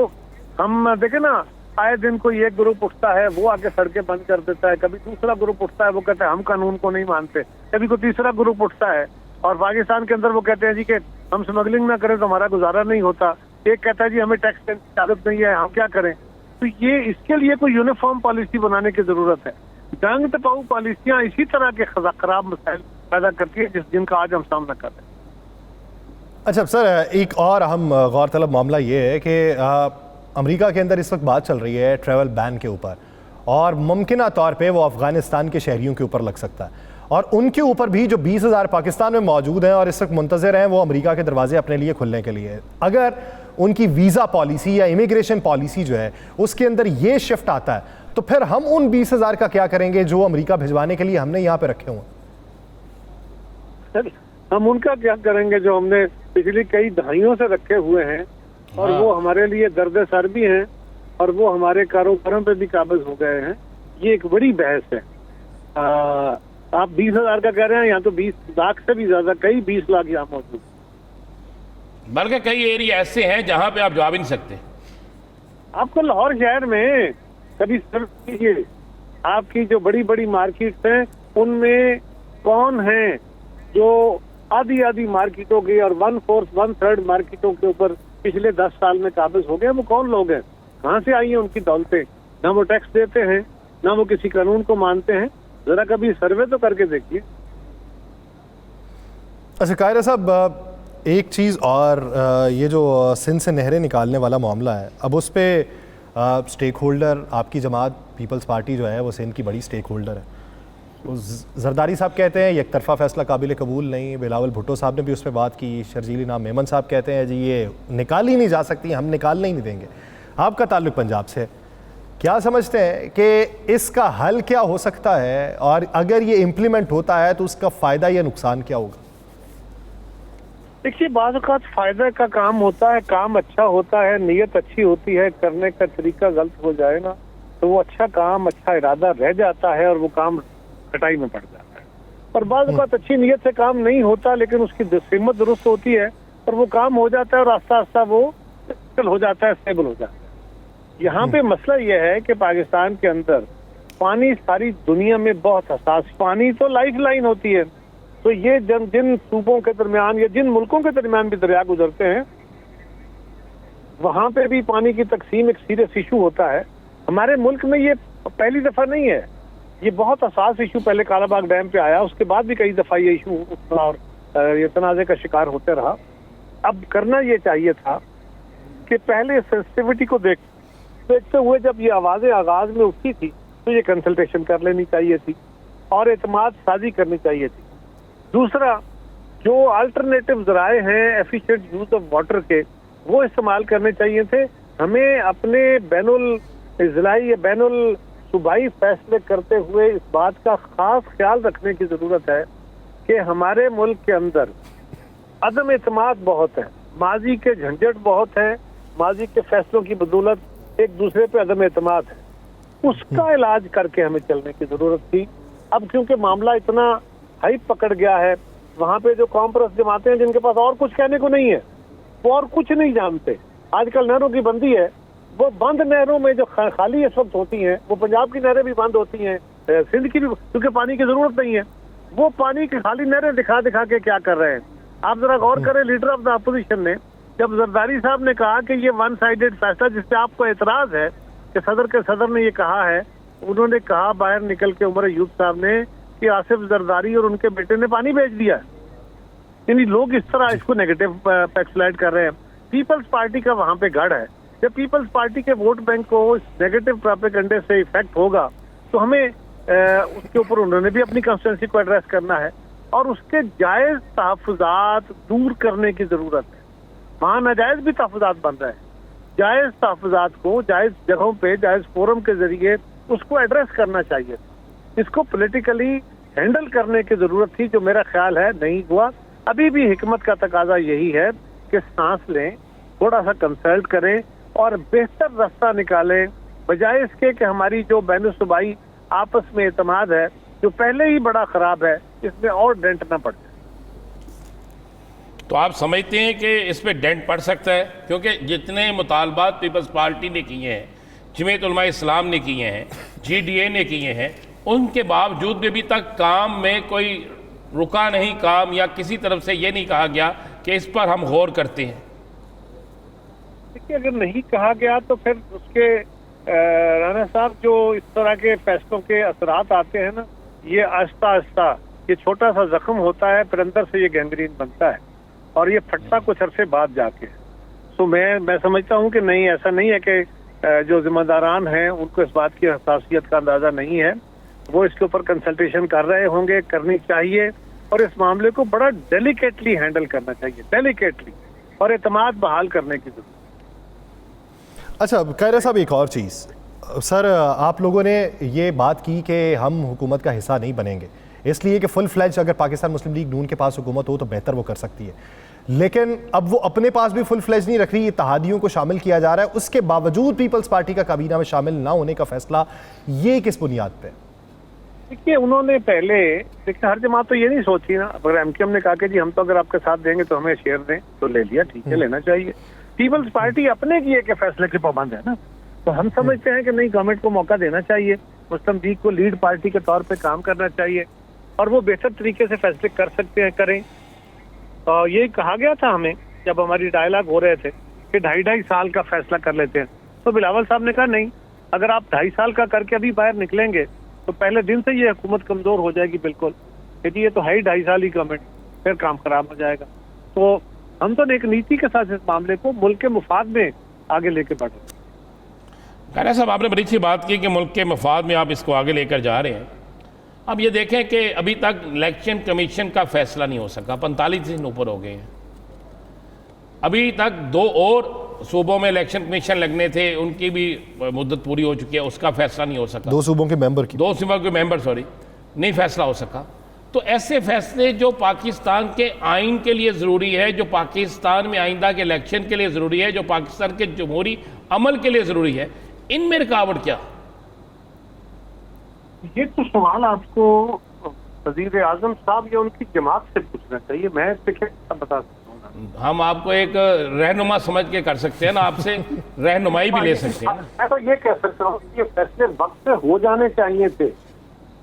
हम देखे ना, आए दिन कोई एक ग्रुप उठता है, वो आके सड़कें बंद कर देता है, कभी दूसरा ग्रुप उठता है, वो कहता है हम कानून को नहीं मानते, कभी कोई तीसरा ग्रुप उठता है और पाकिस्तान के अंदर वो कहते हैं जी कि हम स्मगलिंग ना करें तो हमारा गुजारा नहीं होता, एक कहता है जी हमें टैक्स देने की आदत नहीं है, हम क्या करें। तो ये इसके लिए कोई यूनिफॉर्म पॉलिसी बनाने की जरूरत है। जंग टपाऊ पॉलिसियां इसी तरह के खराब मसाइल पैदा करती है जिनका आज हम सामना कर रहे हैं। अच्छा सर, एक और अहम गौरतलब मामला ये है कि अमेरिका के अंदर इस वक्त बात चल रही है ट्रैवल बैन के ऊपर, और मुमकिना तौर पे वो अफ़गानिस्तान के शहरियों के ऊपर लग सकता है, और उनके ऊपर भी जो 20,000 पाकिस्तान में मौजूद हैं और इस वक्त मुंतज़िर हैं वो अमेरिका के दरवाजे अपने लिए खुलने के लिए। अगर उनकी वीज़ा पॉलिसी या इमिग्रेशन पॉलिसी जो है उसके अंदर ये शिफ्ट आता है, तो फिर हम उन 20,000 का क्या करेंगे जो अमेरिका भिजवाने के लिए हमने यहाँ पे रखे हुए? हम उनका क्या करेंगे जो हमने पिछली कई दहाइयों से रखे हुए हैं और वो हमारे लिए दर्द सर भी हैं और वो हमारे कारोबारों पे भी काबिज हो गए हैं। ये एक बड़ी बहस है। आप 20,000 का कह रहे हैं, यहाँ तो 20 लाख से भी ज्यादा, कई 20 लाख यहाँ मौजूद, बल्कि कई एरिया ऐसे हैं जहाँ पे आप जा भी नहीं सकते। आपको लाहौर शहर में कभी सर्च कीजिए, आपकी जो बड़ी बड़ी मार्केट्स हैं उनमें कौन है जो आधी आधी मार्केटों की और 1/4 1/3 मार्केटों के ऊपर पिछले 10 साल में काबिज हो गए। वो कौन लोग हैं, कहाँ से आई है उनकी दौलतें? ना वो टैक्स देते हैं, ना वो किसी कानून को मानते हैं। जरा कभी सर्वे तो करके देखिए। अच्छा कायरा साहब, एक चीज़ और, ये जो सिंध से नहरें निकालने वाला मामला है, अब उस पर स्टेक होल्डर आपकी जमात पीपल्स पार्टी जो है वो सिंध की बड़ी स्टेक होल्डर है। जरदारी साहब कहते हैं ये एक तरफा फैसला काबिल कबूल नहीं, बिलावल भुट्टो साहब ने भी उस पर बात की, शर्जीली नाम मेमन साहब कहते हैं जी ये निकाल ही नहीं जा सकती, हम निकालने ही नहीं देंगे। आपका ताल्लुक पंजाब से है, क्या समझते हैं कि इसका हल क्या हो सकता है, और अगर ये इम्प्लीमेंट होता है तो उसका फ़ायदा या नुकसान क्या होगा? देखिए, बाज़ औक़ात फायदा का काम होता है, काम अच्छा होता है, नीयत अच्छी होती है, करने का तरीका गलत हो जाए ना तो वो अच्छा काम, अच्छा इरादा रह जाता है और वो काम कटाई में पड़ जाता है। और बाज़ औक़ात अच्छी नीयत से काम नहीं होता लेकिन उसकी हिम्मत दुरुस्त होती है और वो काम हो जाता है और आस्ता आस्ता वो सेटल हो जाता है, स्टेबल हो जाता है। यहाँ पे मसला ये है कि पाकिस्तान के अंदर पानी सारी दुनिया में बहुत हसास, पानी तो लाइफ लाइन होती है। तो ये जिन सूबों के दरमियान या जिन मुल्कों के दरमियान भी दरिया गुजरते हैं वहां पे भी पानी की तकसीम एक सीरियस इशू होता है। हमारे मुल्क में ये पहली दफा नहीं है, ये बहुत हसास इशू पहले कालाबाग डैम पे आया, उसके बाद भी कई दफा ये इशू उठा और ये तनाज़े का शिकार होते रहा। अब करना ये चाहिए था कि पहले सेंसिटिविटी को देखते हुए जब ये आवाजें आगाज में उठी थी तो ये कंसल्टेशन कर लेनी चाहिए थी और एतमाद साजी करनी चाहिए थी। दूसरा, जो अल्टरनेटिव ज़राए हैं एफिशिएंट यूज ऑफ वाटर के, वो इस्तेमाल करने चाहिए थे। हमें अपने बैनुल इजलाई या बैनुल सूबाई फैसले करते हुए इस बात का खास ख्याल रखने की जरूरत है कि हमारे मुल्क के अंदर अदम एतमाद बहुत है, माजी के झंझट बहुत है, माजी के फैसलों की बदौलत एक दूसरे पे अदम एतमाद है, उसका इलाज करके हमें चलने की जरूरत थी। अब क्योंकि मामला इतना हाइप पकड़ गया है, वहाँ पे जो कॉम्प्रेस जमाते हैं जिनके पास और कुछ कहने को नहीं है, वो और कुछ नहीं जानते। आजकल नहरों की बंदी है, वो बंद नहरों में जो खाली इस वक्त होती हैं, वो पंजाब की नहरें भी बंद होती हैं, सिंध की भी, क्योंकि पानी की जरूरत नहीं है। वो पानी की खाली नहरें दिखा दिखा के क्या कर रहे हैं? आप जरा गौर करें, लीडर ऑफ द अपोजिशन ने जब जरदारी साहब ने कहा कि ये वन साइडेड फैसला, जिससे आपको एतराज है कि सदर के सदर ने ये कहा है, उन्होंने कहा बाहर निकल के उमर अयूब साहब ने कि आसिफ जरदारी और उनके बेटे ने पानी बेच दिया। यानी लोग इस तरह इसको नेगेटिव पैक्सलाइड कर रहे हैं। पीपल्स पार्टी का वहां पे गढ़ है, जब पीपल्स पार्टी के वोट बैंक को इस नेगेटिव प्रोपेगेंडे से इफेक्ट होगा तो हमें उसके ऊपर उन्होंने भी अपनी कंस्टिट्यूंसी को एड्रेस करना है और उसके जायज तहफ़्फ़ुज़ात दूर करने की जरूरत है। वहाँ नाजायज भी तहफ़्फ़ुज़ात बन रहे हैं, जायज तहफ़्फ़ुज़ात को जायज जगहों पे जायज फोरम के जरिए उसको एड्रेस करना चाहिए। इसको पॉलिटिकली हैंडल करने की जरूरत थी, जो मेरा ख्याल है नहीं हुआ। अभी भी हिकमत का तकाजा यही है कि सांस लें, थोड़ा सा कंसल्ट करें और बेहतर रास्ता निकालें, बजाय इसके कि हमारी जो बैनुल सूबाई आपस में एतमाद है जो पहले ही बड़ा खराब है, इसमें और डेंट ना पड़ जाए। तो आप समझते हैं कि इस पे डेंट पड़ सकता है? क्योंकि जितने मुतालबात पीपल्स पार्टी ने किए हैं, जमीयत उलमा इस्लाम ने किए हैं, GDA ने किए हैं, उनके बावजूद भी अभी तक काम में कोई रुका नहीं काम, या किसी तरफ से ये नहीं कहा गया कि इस पर हम गौर करते हैं। देखिए, अगर नहीं कहा गया तो फिर उसके राना साहब जो इस तरह के फैसलों के असरात आते हैं ना, ये आहिस्ता आहिस्ता ये छोटा सा जख्म होता है, फिर अंदर से ये गैंग्रीन बनता है और ये फटता कुछ अरसे बाद जाके। तो मैं समझता हूँ कि नहीं, ऐसा नहीं है कि जो जिम्मेदारान हैं उनको इस बात की हसासियत का अंदाजा नहीं है, वो इसके ऊपर कंसल्टेशन कर रहे होंगे, करनी चाहिए और इस मामले को बड़ा डेलिकेटली हैंडल करना चाहिए, डेलिकेटली, और एतमाद बहाल करने की जरूरत। अच्छा खैर साहब, एक और चीज़ सर, आप लोगों ने ये बात की कि हम हुकूमत का हिस्सा नहीं बनेंगे, इसलिए कि फुल फ्लैज अगर पाकिस्तान मुस्लिम लीग नून के पास हुकूमत हो तो बेहतर वो कर सकती है, लेकिन अब वो अपने पास भी फुल फ्लैज नहीं रख रही, इत्तेहादियों को शामिल किया जा रहा है, उसके बावजूद पीपल्स पार्टी का काबीना में शामिल ना होने का फैसला, ये किस बुनियाद पे? देखिए, उन्होंने पहले, देखिए हर जमात तो ये नहीं सोची ना, अगर MKM ने कहा कि जी हम तो अगर आपके साथ देंगे तो हमें शेयर दें, तो ले लिया, ठीक है, लेना चाहिए। पीपल्स पार्टी अपने किए के फैसले के पाबंद है ना, तो हम समझते हैं कि नहीं, गवर्नमेंट को मौका देना चाहिए, मुस्लिम लीग को लीड पार्टी के तौर पे काम करना चाहिए और वो बेहतर तरीके से फैसले कर सकते हैं, करें। तो ये कहा गया था हमें जब हमारी डायलॉग हो रहे थे कि 2.5 साल का फैसला कर लेते हैं, तो बिलावल साहब ने कहा नहीं, अगर आप 2.5 साल का करके अभी बाहर निकलेंगे तो पहले दिन से ये हुकूमत कमजोर हो जाएगी बिल्कुल, क्योंकि ये तो है ही 2.5 साल ही गवर्नमेंट, फिर काम खराब हो जाएगा। तो हम तो एक नीति के साथ इस मामले को मुल्क के मुफाद में आगे लेके बढ़ रहे हैं। खैरा साहब, आपने बड़ी अच्छी बात की कि मुल्क के मफाद में आप इसको आगे लेकर जा रहे हैं। अब ये देखें कि अभी तक इलेक्शन कमीशन का फैसला नहीं हो सका, 45 दिन ऊपर हो गए हैं, अभी तक 2 और सूबों में इलेक्शन कमीशन लगने थे उनकी भी मुद्दत पूरी हो चुकी है, उसका फैसला नहीं हो सका। 2 सूबों के मेंबर की, 2 सूबों के मेंबर नहीं फैसला हो सका। तो ऐसे फैसले जो पाकिस्तान के आइन के लिए ज़रूरी है, जो पाकिस्तान में आइंदा के इलेक्शन के लिए ज़रूरी है, जो पाकिस्तान के जमहूरी अमल के लिए ज़रूरी है, इनमें रुकावट क्या? ये तो सवाल आपको वज़ीर आज़म साहब या उनकी जमात से पूछना चाहिए, मैं इस पे क्या बता सकता हूँ। हम आपको एक रहनुमा समझ के कर सकते हैं ना, आपसे रहनुमाई भी ले सकते हैं। मैं तो ये कह सकता हूँ कि ये फैसले वक्त से हो जाने चाहिए थे,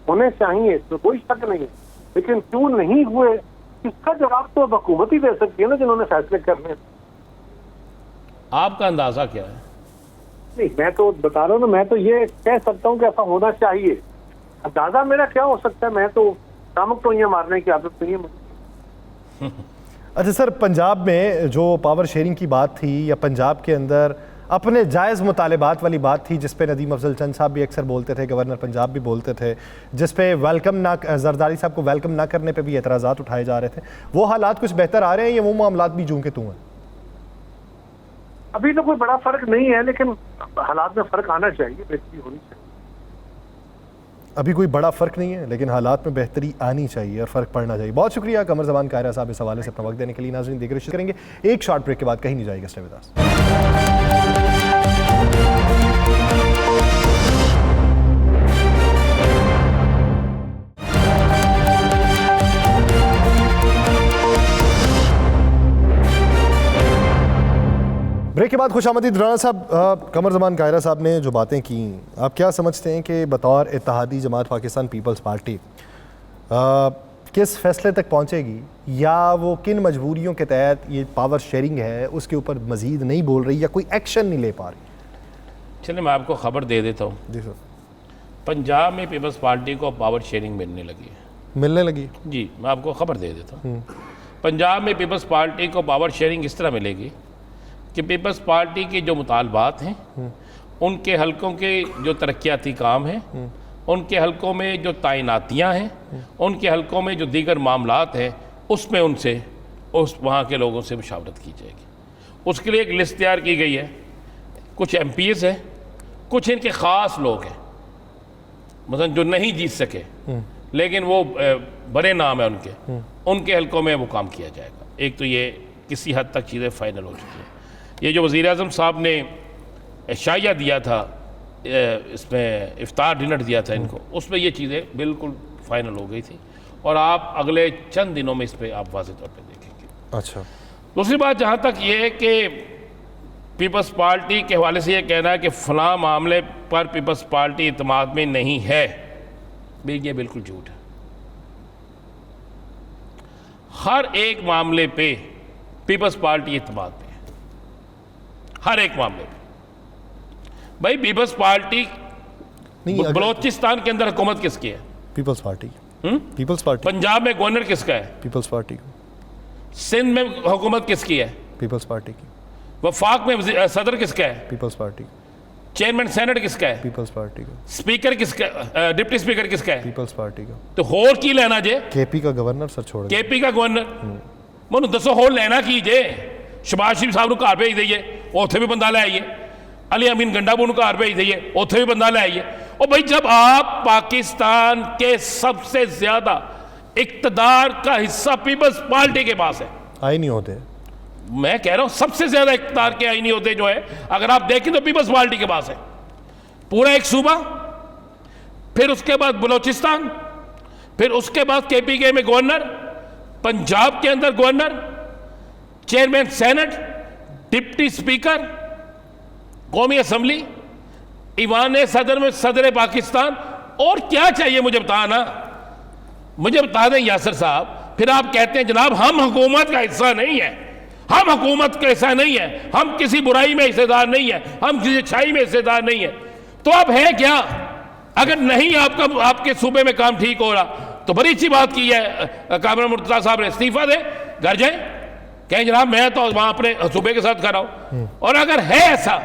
होने चाहिए, तो कोई शक नहीं है, लेकिन क्यों नहीं हुए इसका जवाब तो अब हुकूमत ही दे सकती है ना, जिन्होंने फैसले करने। आपका अंदाजा क्या है? नहीं, मैं तो बता रहा हूँ ना, मैं तो ये कह सकता हूँ कि ऐसा होना चाहिए। अंदाजा मेरा क्या हो सकता है, मैं तो शामक तो ये मारने की आदत नहीं है मुझे। अच्छा सर, पंजाब में जो पावर शेयरिंग की बात थी, या पंजाब के अंदर अपने जायज़ मुतालिबात वाली बात थी, जिस पे नदीम अफजल चंद साहब भी अक्सर बोलते थे, गवर्नर पंजाब भी बोलते थे, जिस पे वेलकम ना, जरदारी साहब को वेलकम ना करने पे भी एतराज़ात उठाए जा रहे थे, वो हालात कुछ बेहतर आ रहे हैं या वो मामलात भी जूं के तूं हैं? अभी तो कोई बड़ा फर्क नहीं है, लेकिन हालात में फर्क आना चाहिए, बेहतरी होनी चाहिए। अभी कोई बड़ा फ़र्क नहीं है, लेकिन हालात में बेहतरी आनी चाहिए और फ़र्क पड़ना चाहिए। बहुत शुक्रिया कमर ज़मान कायरा साहब इस हवाले से अपना वक्त देने के लिए। नाज़रीन देख रहे करेंगे एक शॉर्ट ब्रेक के बाद, कहीं नहीं जाएगा, स्टे विद अस। ब्रेक के बाद खुशामदीद राणा साहब, कमर ज़मान कायरा साहब ने जो बातें की, आप क्या समझते हैं कि बतौर इत्तेहादी जमात पाकिस्तान पीपल्स पार्टी किस फैसले तक पहुंचेगी, या वो किन मजबूरियों के तहत ये पावर शेयरिंग है उसके ऊपर मज़ीद नहीं बोल रही या कोई एक्शन नहीं ले पा रही? चलिए मैं आपको खबर दे देता हूँ। जी सर। पंजाब में पीपल्स पार्टी को पावर शेयरिंग मिलने लगी है। मिलने लगी? जी, मैं आपको खबर दे देता हूँ। पंजाब में पीपल्स पार्टी को पावर शेयरिंग इस तरह मिलेगी कि पीपल्स पार्टी के जो मुतालबात हैं, उनके हलकों के जो तरक्याती काम हैं, उनके हलकों में जो तैनातियाँ हैं, उनके हलकों में जो दीगर मामलात हैं, उसमें उनसे उस वहाँ के लोगों से मुशावरत की जाएगी। उसके लिए एक लिस्ट तैयार की गई है। कुछ MPs हैं, कुछ इनके ख़ास लोग हैं, मतलब जो नहीं जीत सके लेकिन वो बड़े नाम है उनके हलकों में वो काम किया जाएगा। एक तो ये किसी हद तक चीज़ें फाइनल हो चुकी हैं। ये जो वज़ीर आज़म साहब ने शाया दिया था, इसमें इफ्तार डिनर दिया था इनको, उसमें ये चीज़ें बिल्कुल फाइनल हो गई थी, और आप अगले चंद दिनों में इस पर आप वाज़ेह तौर पर देखेंगे। अच्छा, दूसरी बात जहाँ तक ये है कि पीपल्स पार्टी के हवाले से ये कहना है कि फ़लाँ मामले पर पीपल्स पार्टी इत्मीनान में नहीं है, ये बिल्कुल झूठ है। हर एक मामले पे पीपल्स पार्टी इत्मीनान पे है, हर एक मामले पे। भाई पीपल्स पार्टी नहीं, बलोचिस्तान के अंदर हुकूमत किसकी है? People's party. People's party. Punjab में गवर्नर किसका है? People's party. सिंध में हुकूमत किसकी है? पीपल्स पार्टी की। वफाक में सदर किसका है? People's party. चेयरमैन सेनेट किसका है? पीपल्स पार्टी का। स्पीकर किसका, डिप्टी स्पीकर किसका है? पीपल्स पार्टी का। तो होर की लेना जे? केपी का गवर्नर सर छोड़ दे। केपी का गवर्नर मैं दसो होर लेना की जे? शबाज शरीफ साहब घर भेज दईए, उत्थे भी बंदा ले आइए। अली अमीन गंडाबू घर भेज दईए, उत्थे भी बंदा ले आइए। और भाई जब आप पाकिस्तान के सबसे ज्यादा इक्तदार का हिस्सा पीपल्स पार्टी के पास है, आईनी होते, मैं कह रहा हूं सबसे ज्यादा इख्तियार के आईनी होते जो है, अगर आप देखें तो पीपल्स पार्टी के पास है। पूरा एक सूबा, फिर उसके बाद बलोचिस्तान, फिर उसके बाद KPK में गवर्नर, पंजाब के अंदर governor, chairman senate, deputy speaker, कौमी असम्बली, ईवान सदर में सदर पाकिस्तान। और क्या चाहिए मुझे बताना, मुझे बता दें यासिर साहब। फिर आप कहते हैं जनाब हम हुकूमत का हिस्सा नहीं है, हम हुकूमत का हिस्सा नहीं है, हम किसी बुराई में हिस्सेदार नहीं है, हम किसी अच्छाई में हिस्सेदार नहीं है। तो अब है क्या? अगर नहीं आपके सूबे में काम ठीक हो रहा तो बड़ी अच्छी बात की है कामरान मुर्तज़ा साहब ने, इस्तीफा दे, घर जाए, कहें जनाब मैं तो वहां अपने सूबे के साथ खड़ा हूं। और अगर है ऐसा,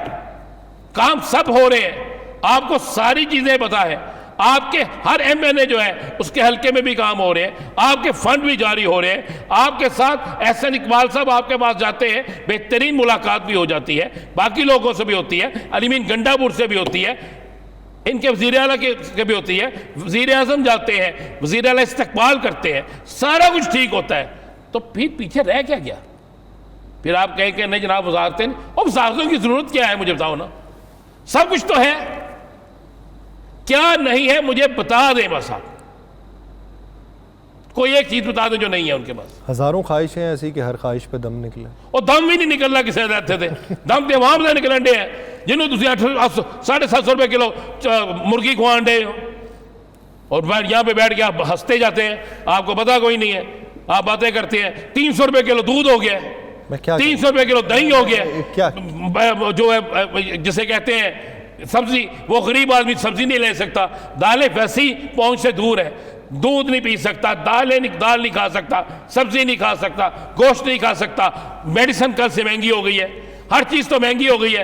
काम सब हो रहे हैं, आपको सारी चीजें पता है, आपके हर एमएनए जो है उसके हल्के में भी काम हो रहे हैं, आपके फंड भी जारी हो रहे हैं, आपके साथ एहसन इकबाल साहब आपके पास जाते हैं, बेहतरीन मुलाकात भी हो जाती है, बाकी लोगों से भी होती है, अलीमीन गंडापुर से भी होती है, इनके वज़ीर आला के भी होती है, वज़ीर आज़म जाते हैं, वज़ीर आला इस्तकबाल करते हैं, सारा कुछ ठीक होता है। तो फिर पीछे रह क्या गया? फिर आप कहें कि नहीं जनाब वजारतें, और वजारतों की ज़रूरत क्या है मुझे बताओ ना, सब कुछ तो है, क्या नहीं है मुझे बता दें बस। आप कोई एक चीज बता दें जो नहीं है उनके पास। हजारों ख्वाहिशें हैं ऐसी कि हर ख्वाहिश पे दम निकले, और दम भी नहीं निकलना किसी रहते थे, दम तो आवाम से निकलन डे है जिन्होंने तुम 750 रुपए किलो मुर्गी खुआन डे हो, और यहाँ पे बैठ के आप हंसते जाते हैं, आपको पता कोई नहीं है, आप बातें करते हैं। 300 रुपए किलो दूध हो गया, 300 रुपए किलो दही हो गया, क्या जो है जिसे कहते हैं सब्जी, वो गरीब आदमी सब्जी नहीं ले सकता, दालें वैसे ही पहुंच से दूर है, दूध नहीं पी सकता, दाल नहीं खा सकता, सब्जी नहीं खा सकता, गोश्त नहीं खा सकता, मेडिसिन कल से महंगी हो गई है, हर चीज तो महंगी हो गई है।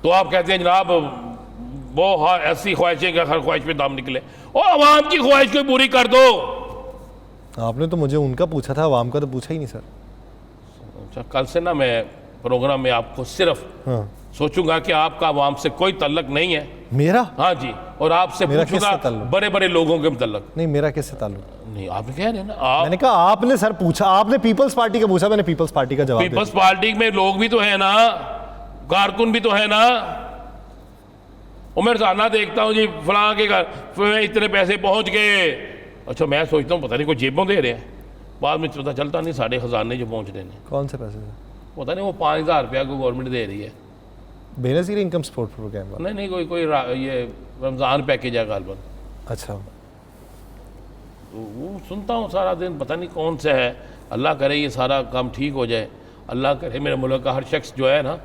तो आप कहते हैं जनाब वो ऐसी ख्वाहिशें कि हर ख्वाहिश पे दाम निकले, और आवाम की ख्वाहिश को पूरी कर दो। आपने तो मुझे उनका पूछा था, आवाम का तो पूछा ही नहीं सर। अच्छा, कल से ना मैं प्रोग्राम में आपको सिर्फ सोचूंगा कि आपका आवाम से कोई तल्लक नहीं है। मेरा? हाँ जी, और आपसे पूछूंगा बड़े बड़े लोगों के मुतल्लक। नहीं, मेरा किससे ताल्लुक? नहीं, आप कह रहे हैं ना, मैंने कहा आपने सर पूछा, आपने पीपल्स पार्टी का पूछा, मैंने पीपल्स पार्टी का जवाब दिया। पीपल्स पार्टी में लोग भी तो है ना, कारकुन भी तो है ना। उमर साना देखता हूँ जी फलां के घर इतने पैसे पहुंच गए, अच्छा मैं सोचता हूँ पता नहीं कोई जेबों दे रहे हैं, बाद में पता चलता नहीं साढ़े खजाने जो पहुंच रहे हैं। कौन से पैसे? पता नहीं वो 5000 रुपया को गवर्नमेंट दे रही है, बेनज़ीर इनकम सपोर्ट प्रोग्राम वाला। नहीं कोई ये रमज़ान पैकेज है गालबन। अच्छा, तो वो सुनता हूँ सारा दिन, पता नहीं कौन सा है। अल्लाह करे ये सारा काम ठीक हो जाए, अल्लाह करे मेरे मुल्क का हर शख्स जो है ना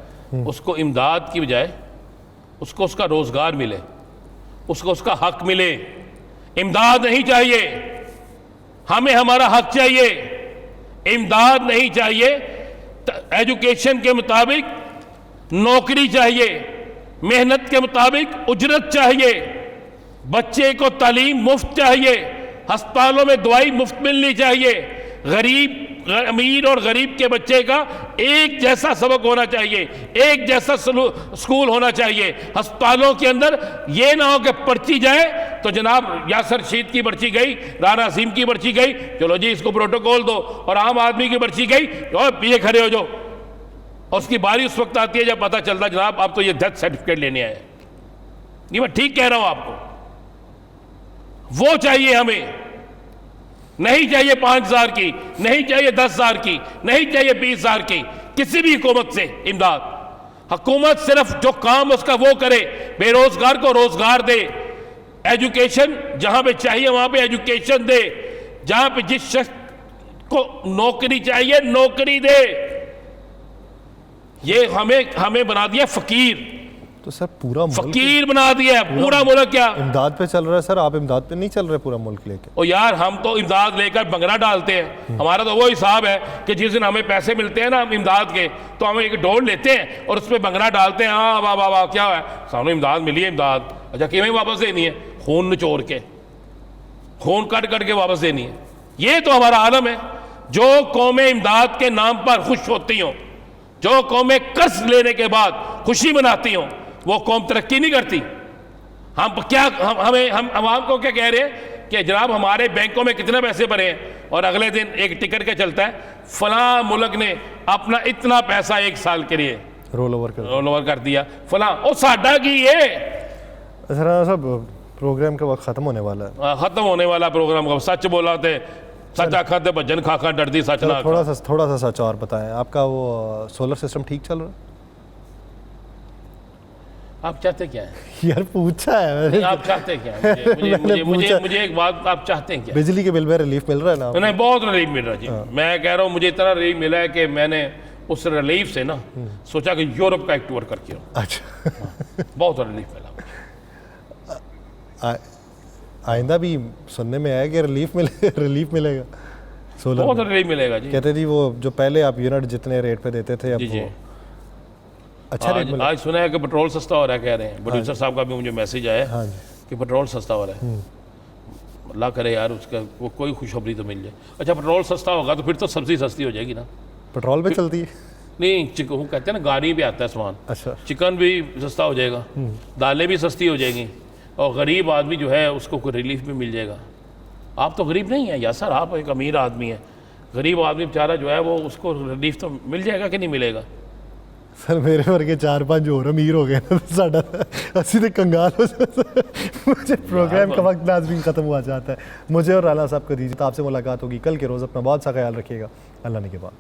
उसको इमदाद की बजाय उसको उसका रोज़गार मिले, उसको उसका हक मिले। इमदाद नहीं चाहिए हमें, हमारा हक चाहिए, इमदाद नहीं चाहिए। एजुकेशन के मुताबिक नौकरी चाहिए, मेहनत के मुताबिक उजरत चाहिए, बच्चे को तालीम मुफ्त चाहिए, अस्पतालों में दवाई मुफ्त मिलनी चाहिए, गरीब अमीर और गरीब के बच्चे का एक जैसा सबक होना चाहिए, एक जैसा स्कूल होना चाहिए। अस्पतालों के अंदर ये ना हो कि पर्ची जाए तो जनाब यासर रशीद की पर्ची गई, राना असीम की पर्ची गई, चलो जी इसको प्रोटोकॉल दो, और आम आदमी की पर्ची गई और पीछे खड़े हो जाओ, और उसकी बारी उस वक्त आती है जब पता चलता जनाब आप तो ये डेथ सर्टिफिकेट लेने आए। नहीं मैं ठीक कह रहा हूं आपको, वो चाहिए हमें, नहीं चाहिए 5000 की, नहीं चाहिए 10,000 की, नहीं चाहिए 20,000 की, किसी भी हुकूमत से इमदाद। हुकूमत सिर्फ जो काम उसका वो करे, बेरोजगार को रोजगार दे, एजुकेशन जहां पे चाहिए वहां पे एजुकेशन दे, जहां पे जिस शख्स को नौकरी चाहिए नौकरी दे। ये हमें बना दिया फकीर, तो सर पूरा फकीर बना दिया पूरा मुल्क। क्या इमदाद पे चल रहा है सर? आप इमदाद पे नहीं चल रहे पूरा मुल्क लेके? ओ यार हम तो इमदाद लेकर बंगला डालते हैं, हमारा तो वो हिसाब है कि जिस दिन हमें पैसे मिलते हैं ना इमदाद के, तो हम एक डोल लेते हैं और उस पर बंगला डालते हैं। हाँ वाह वाह वाह क्या है, सामने इमदाद मिली है, इमदाद अच्छा किमें वापस देनी है? खून निचोड़ के, खून कट के वापस देनी है। ये तो हमारा आलम है। जो कौमें इमदाद के नाम पर खुश होती हों, जो कौमें कर्ज लेने के बाद खुशी मनाती हों, वो कौम तरक्की नहीं करती। हम आवाम को क्या कह रहे हैं कि जनाब हमारे बैंकों में कितने पैसे भरे हैं, और अगले दिन एक टिकट के चलता है फलां मुल्क ने अपना इतना पैसा एक साल के लिए रोल ओवर कर दिया फलां, और साडा की ये। सर सब प्रोग्राम का वक्त खत्म होने वाला है। खत्म होने वाला प्रोग्राम का, सच बोला थे सच आखा थे भजन खा डरदी सच ना। थोड़ा सा सच और बताएं, आपका वो सोलर सिस्टम ठीक चल रहा है? आप चाहते क्या है? यार पूछा है मैंने। आप चाहते क्या है? मुझे एक बात, आप चाहते हैं क्या? बिजली के बिल में रिलीफ मिल रहा है ना? नहीं बहुत रिलीफ मिल रहा है जी। मैं कह रहा हूँ मुझे इतना रिलीफ मिला है कि मैंने उस रिलीफ से ना सोचा कि यूरोप का एक टूर करके आऊँ। अच्छा बहुत रिलीफ मिला। आइंदा भी सुनने में आया कि रिलीफ मिलेगा सोलर। बहुत रिलीफ मिलेगा जी। कहते जी वो जो पहले आप यूनिट जितने रेट पे देते थे अब जी अच्छा रेट मिला। आज सुना है कि पेट्रोल सस्ता हो रहा है, कह रहे हैं प्रोड्यूसर साहब का भी मुझे मैसेज आया। हाँ जी। कि पेट्रोल सस्ता हो रहा है। अल्लाह करे यार उसका वो कोई खुशखबरी तो मिल जाए। अच्छा पेट्रोल सस्ता होगा तो फिर तो सब्ज़ी सस्ती हो जाएगी ना। पेट्रोल पे चलती है? नहीं चिकन वो कहते हैं ना गाड़ी भी आता है सामान। अच्छा। चिकन भी सस्ता हो जाएगा, दालें भी सस्ती हो जाएंगी और गरीब आदमी जो है उसको कोई रिलीफ भी मिल जाएगा। आप तो गरीब नहीं हैं यासर, आप एक अमीर आदमी हैं। गरीब आदमी बेचारा जो है वो उसको रिलीफ तो मिल जाएगा कि नहीं मिलेगा? सर मेरे वर्गे 4-5 और अमीर हो गए ना साडा असि तो कंगाल हो जाता। मुझे प्रोग्राम का वक्त नाज़रीन ख़त्म हुआ जाता है। मुझे और राना साहब को दीजिए, तो आपसे मुलाकात होगी कल के रोज़। अपना बहुत सा ख्याल रखिएगा। अल्लाह ने के बाद।